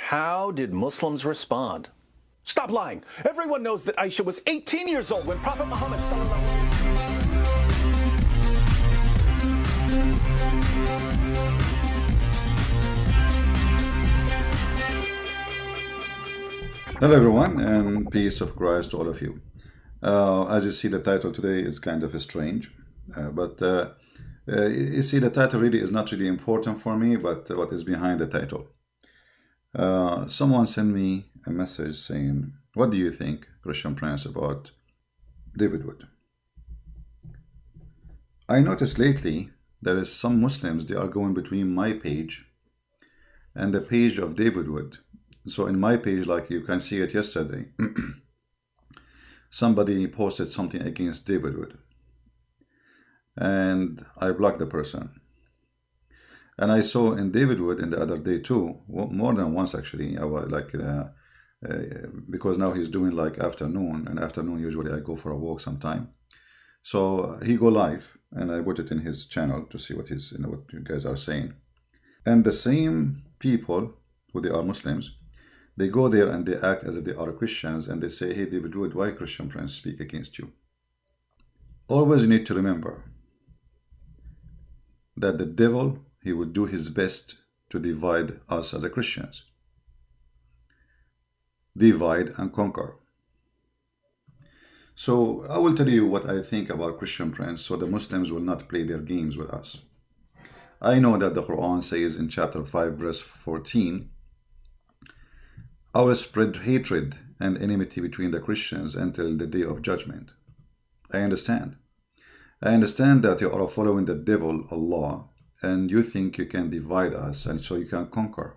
How did Muslims respond? Stop lying. Everyone knows that Aisha was 18 years old when Prophet Muhammad Hello everyone, and peace of Christ to all of you. As you see, the title today is kind of strange, but you see, the title really is not really important for me, but what is behind the title. Someone sent me a message saying, what do you think, Christian Prince, about David Wood? I noticed lately there is some Muslims, they are going between my page and the page of David Wood. So in my page, like you can see it yesterday, somebody posted something against David Wood, and I blocked the person. And I saw in David Wood in the other day too, more than once actually, I was like, because now he's doing like afternoon, and afternoon usually I go for a walk sometime. So he go live, and I put it in his channel to see what he's, what you guys are saying. And the same people who they are Muslims, they go there and they act as if they are Christians, and they say, hey David Wood, why Christian Prince speak against you? Always need to remember that the devil, he would do his best to divide us as a Christians. Divide and conquer. So I will tell you what I think about Christian Prince, so the Muslims will not play their games with us. I know that the Quran says in chapter 5 verse 14, I will spread hatred and enmity between the Christians until the day of judgment. I understand. I understand that you are following the devil, Allah, and you think you can divide us and so you can conquer.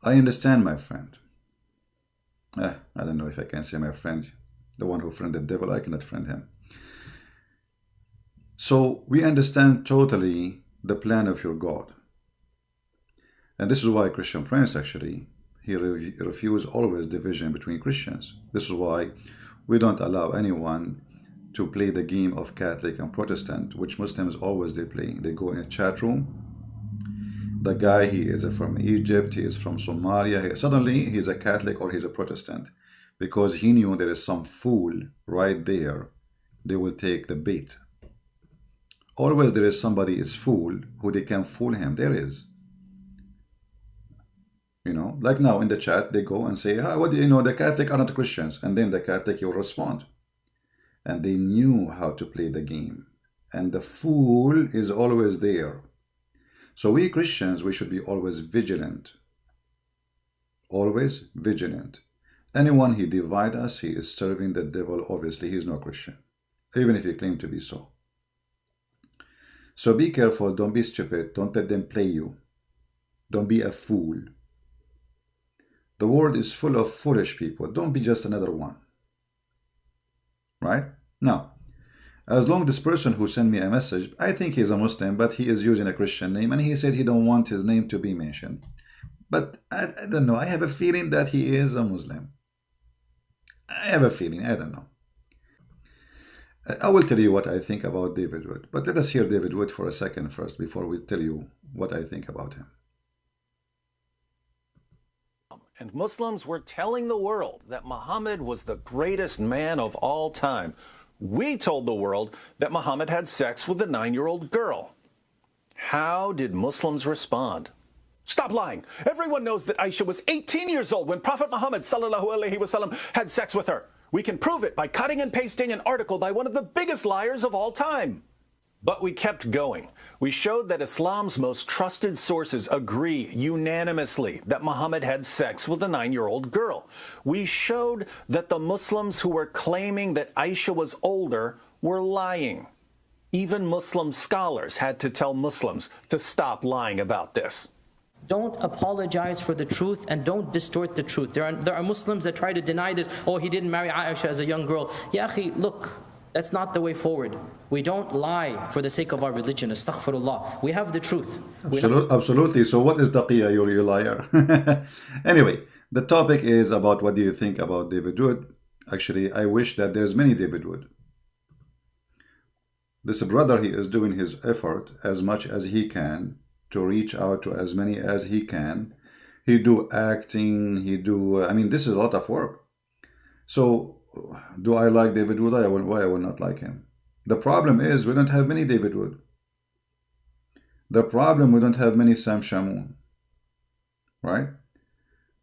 I understand, my friend. I don't know if I can say my friend. The one who friended the devil, I cannot friend him. So we understand totally the plan of your God. And this is why Christian Prince actually, he refuses always division between Christians. This is why we don't allow anyone to play the game of Catholic and Protestant, which Muslims always they play. They go in a chat room. The guy, he is from Egypt, he is from Somalia. Suddenly he's a Catholic or he's a Protestant, because he knew there is some fool right there. They will take the bait. Always there is somebody is fool who they can fool him. There is. You know, like now in the chat, they go and say, what do you know, the Catholic are not Christians. And then the Catholic will respond. And they knew how to play the game. And the fool is always there. So we Christians, we should be always vigilant. Always vigilant. Anyone he divide us, he is serving the devil. Obviously, he is no Christian. Even if he claims to be so. So be careful. Don't be stupid. Don't let them play you. Don't be a fool. The world is full of foolish people. Don't be just another one. Right? Now, as long as this person who sent me a message, I think he's a Muslim, but he is using a Christian name, and he said he don't want his name to be mentioned. But I don't know. I have a feeling that he is a Muslim. I have a feeling. I don't know. I will tell you what I think about David Wood. But let us hear David Wood for a second first before we tell you what I think about him. and Muslims were telling the world that Muhammad was the greatest man of all time. We told the world that Muhammad had sex with a 9-year-old girl. How did Muslims respond? Stop lying. Everyone knows that Aisha was 18 years old when Prophet Muhammad ﷺ had sex with her. We can prove it by cutting and pasting an article by one of the biggest liars of all time. But we kept going. We showed that Islam's most trusted sources agree unanimously that Muhammad had sex with a 9-year-old girl. We showed that the Muslims who were claiming that Aisha was older were lying. Even Muslim scholars had to tell Muslims to stop lying about this. Don't apologize for the truth and don't distort the truth. There are Muslims that try to deny this. Oh, he didn't marry Aisha as a young girl. Ya akhi, look, that's not the way forward. We don't lie for the sake of our religion. Astaghfirullah. We have the truth. Absolutely. So what is taqiyya, you liar? Anyway, the topic is about what do you think about David Wood. Actually, I wish that there's many David Wood. This brother, he is doing his effort as much as he can to reach out to as many as he can. he do acting, he do, I mean, this is a lot of work. So do I like David Wood? Why I will not like him? The problem is we don't have many David Wood. The problem, we don't have many Sam Shamoun, right?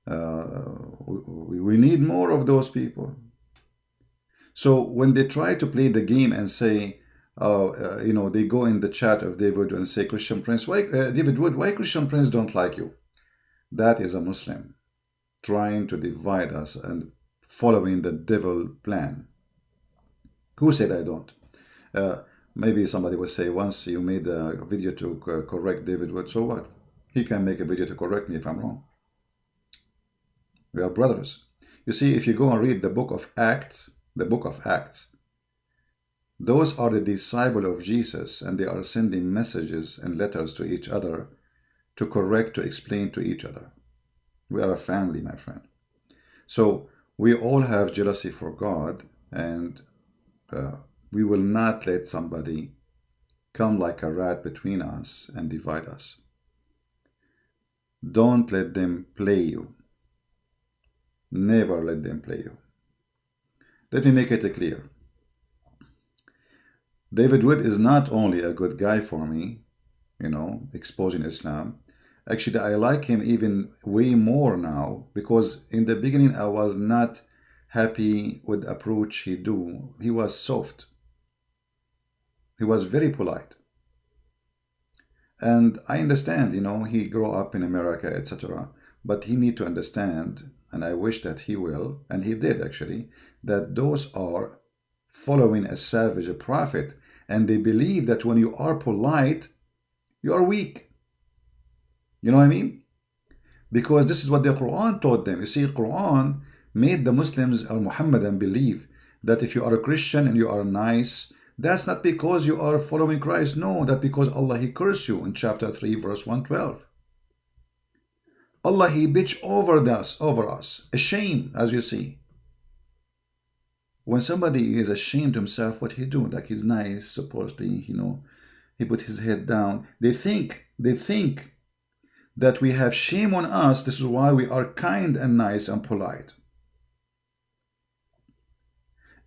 We need more of those people. So when they try to play the game and say, you know, they go in the chat of David Wood and say, Christian Prince, why David Wood, why Christian Prince don't like you? That is a Muslim trying to divide us and following the devil plan. Who said I don't? Maybe somebody will say, once you made a video to correct David Wood, so what? He can make a video to correct me if I'm wrong. We are brothers. You see, if you go and read the book of Acts, those are the disciples of Jesus, and they are sending messages and letters to each other to correct, to explain to each other. We are a family, my friend. So we all have jealousy for God, and we will not let somebody come like a rat between us and divide us. Don't let them play you. Never let them play you. Let me make it clear. David Wood is not only a good guy for me, you know, exposing Islam. Actually, I like him even way more now, because in the beginning I was not happy with the approach he do. He was soft. He was very polite. And I understand, you know, he grew up in America, etc. But he need to understand, and I wish that he will, and he did actually, that those are following a savage, a prophet, and they believe that when you are polite, you are weak. You know what I mean? Because this is what the Quran taught them. You see, Quran made the Muslims or Muhammadan believe that if you are a Christian and you are nice, that's not because you are following Christ. No, that's because Allah, He cursed you in chapter 3, verse 112. Allah, He bitch over us. A shame, as you see. When somebody is ashamed himself, what he do? Like he's nice, supposedly, you know, he put his head down. They think that we have shame on us. This is why we are kind and nice and polite.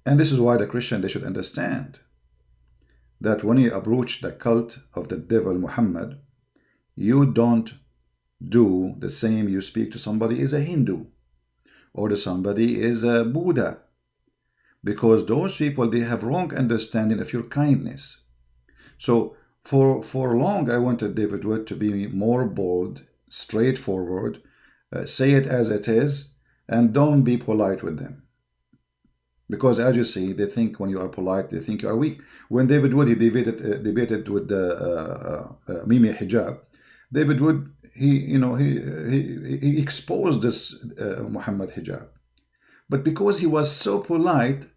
And this is why the Christian, they should understand that when you approach the cult of the devil Muhammad, you don't do the same you speak to somebody is a Hindu or to somebody is a Buddha, because those people, they have wrong understanding of your kindness. So for long I wanted David Wood to be more bold, straightforward, say it as it is, and don't be polite with them. Because as you see, they think when you are polite, they think you are weak. When David Wood, he debated with the Mimi Hijab, David Wood, he exposed this Muhammad Hijab. But because he was so polite,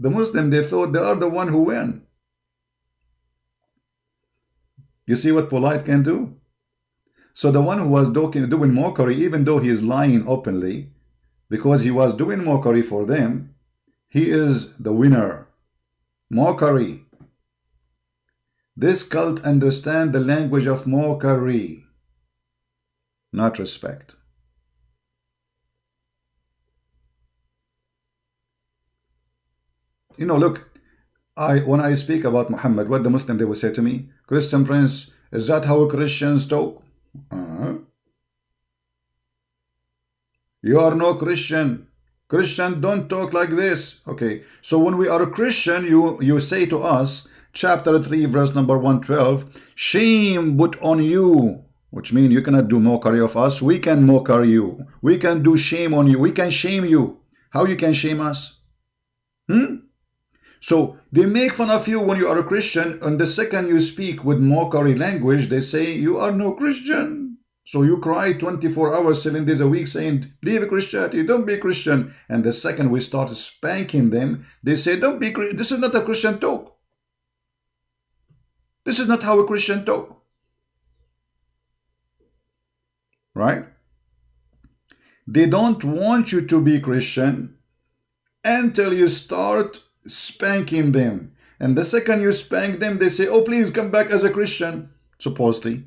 the Muslim, they thought they are the one who win. You see what polite can do? So the one who was doing mockery, even though he is lying openly, because he was doing mockery for them, he is the winner. Mockery. This cult understand the language of mockery, not respect. You know, look, when I speak about Muhammad, what the Muslim, they will say to me, Christian Prince, is that how Christians talk? You are no Christian. Christian don't talk like this. Okay, so when we are a Christian, you say to us, chapter 3, verse number 112, shame put on you, which means you cannot do mockery of us. We can mockery you. We can do shame on you. We can shame you. How you can shame us? So they make fun of you when you are a Christian, and the second you speak with mockery language, they say you are no Christian. So you cry 24 hours, 7 days a week saying, leave Christianity, don't be Christian. And the second we start spanking them, they say, don't be Christian. This is not a Christian talk. This is not how a Christian talk. Right? They don't want you to be Christian until you start spanking them. And the second you spank them, they say, oh, please come back as a Christian, supposedly.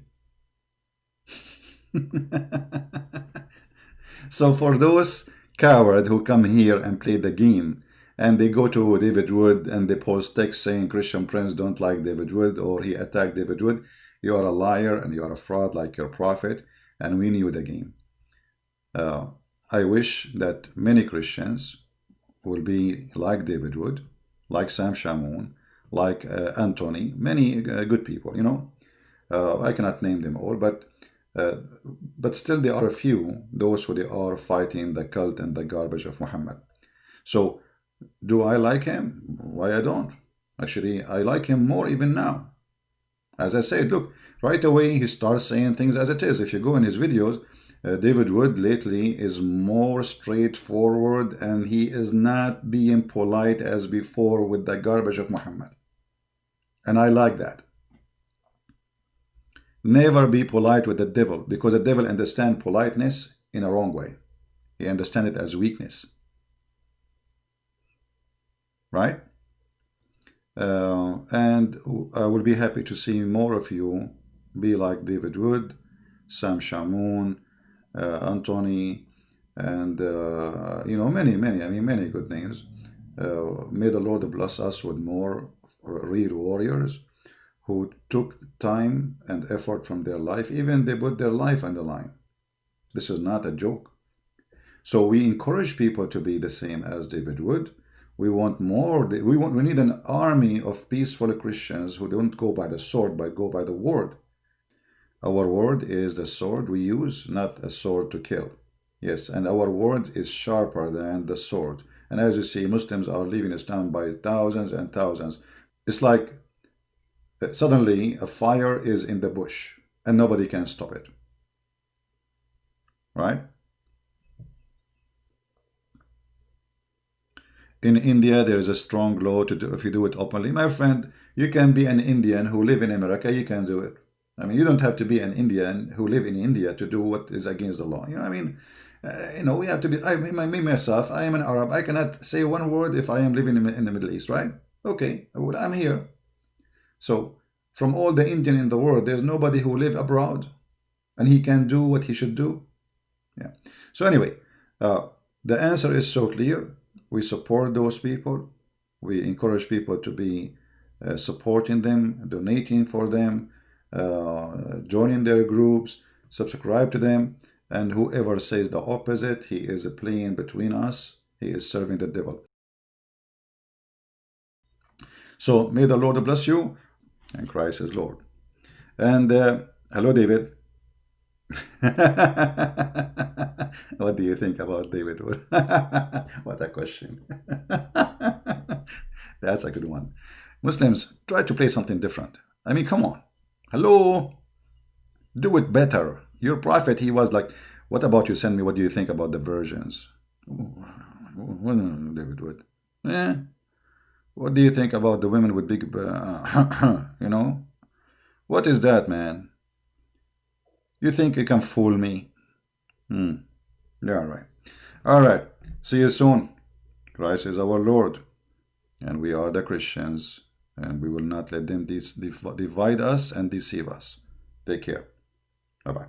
So for those cowards who come here and play the game, and they go to David Wood and they post text saying Christian Prince don't like David Wood or he attacked David Wood, you are a liar and you are a fraud like your prophet, and we knew the game. I wish that many Christians will be like David Wood, like Sam Shamoun, like Anthony, many good people, you know. I cannot name them all, but still there are a few, those who they are fighting the cult and the garbage of Muhammad. So do I like him? Why I don't? Actually, I like him more even now. As I said, look, right away he starts saying things as it is. If you go in his videos, David Wood lately is more straightforward and he is not being polite as before with the garbage of Muhammad. And I like that. Never be polite with the devil, because the devil understands politeness in a wrong way. He understands it as weakness. Right? And I will be happy to see more of you be like David Wood, Sam Shamoun, Anthony, and you know, many good names. May the Lord bless us with more real warriors who took time and effort from their life. Even they put their life on the line. This is not a joke. So we encourage people to be the same as David Wood. We want more. We need an army of peaceful Christians who don't go by the sword, but go by the word. Our word is the sword we use, not a sword to kill. Yes, and our word is sharper than the sword. And as you see, Muslims are leaving Islam by thousands and thousands. It's like suddenly a fire is in the bush and nobody can stop it. Right? In India, there is a strong law to do, if you do it openly. My friend, you can be an Indian who live in America, you can do it. I mean, you don't have to be an Indian who live in India to do what is against the law. You know, I mean, you know, we have to be, me myself, I am an Arab. I cannot say one word if I am living in the Middle East, right? Okay, well, I'm here. So, from all the Indian in the world, there's nobody who live abroad and he can do what he should do. Yeah. So anyway, the answer is so clear. We support those people. We encourage people to be supporting them, donating for them, joining their groups, subscribe to them. And whoever says the opposite, he is playing between us. He is serving the devil. So may the Lord bless you, and Christ is Lord. And hello, David. What do you think about David? What a question. That's a good one. Muslims, try to play something different. I mean, come on. Hello. Do it better. Your prophet, he was like, what about you send me, what do you think about the versions? David Wood. What do you think about the women with big, you know? What is that, man? You think you can fool me? Yeah, all right. All right. See you soon. Christ is our Lord. And we are the Christians. And we will not let them divide us and deceive us. Take care. Bye-bye.